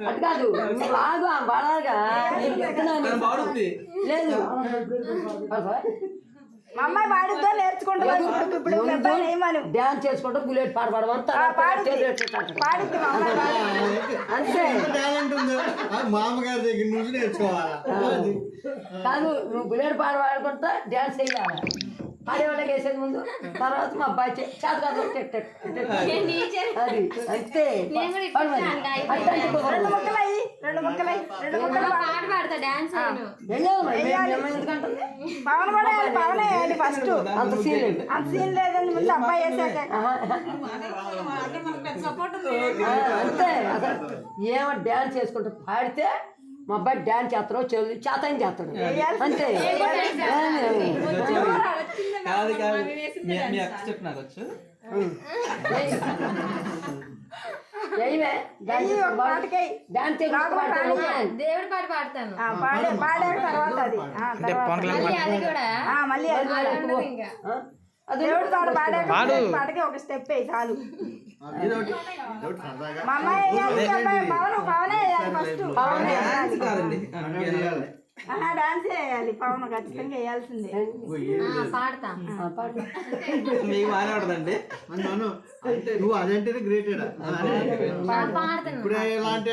అటు కాదు బాగా బాగా లేదు మా అమ్మాయి పాడిద్దో నేర్చుకుంటాను డ్యాన్స్ చేసుకుంటూ బుల్లెట్ పాడమంతా అంతే మామగారి దగ్గర నుంచి నేర్చుకోవాలి కాదు నువ్వు బుల్లెట్ పాడుకుంటా డ్యాన్స్ చేయాలి ఆడేవాళ్ళకి వేసేది ముందు తర్వాత మా అబ్బాయి చేత కాదు అది అంతే పవన్ కూడా పవన్ వేయాలి ఫస్ట్ అంత సీన్ అంత సీన్ లేదండి ముందు అబ్బాయి వేసాక అంతే ఏమో డ్యాన్స్ చేసుకుంటూ పాడితే మా అబ్బాయి డ్యాన్స్ చేస్తాడు చేతని చేస్తాడు అంతే దేవుడి పాట పాడతాను పాడాక తర్వాత అది దేవుడి పాట పాడాక పాటకి ఒక స్టెప్ వేయి చాలు మా అమ్మాయి వేయాలి పవనే వేయాలి ఫస్ట్ డాన్స్ వేయాలి పవన్ ఖచ్చితంగా వేయాల్సిందే మీకు మాట్లాడదండి నువ్వు అదంటేనే గ్రేటెడ్ ఇప్పుడు ఎలాంటి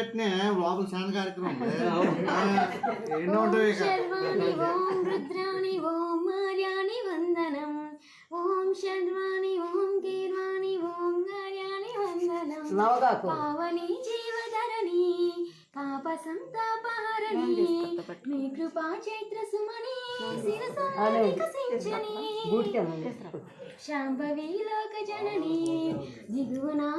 లోపల శాంతి కార్యక్రమం ఎన్నో ఉంటాయి ఓం శర్వాణి ఓం కీర్వాణి ఓం హర్యాణి వందనం పావని జీవధరణి పాప సంతాపహరణి మీ కృపా చైత్ర సుమని శిరసాని శాంభవి లోక జనని దిగువనా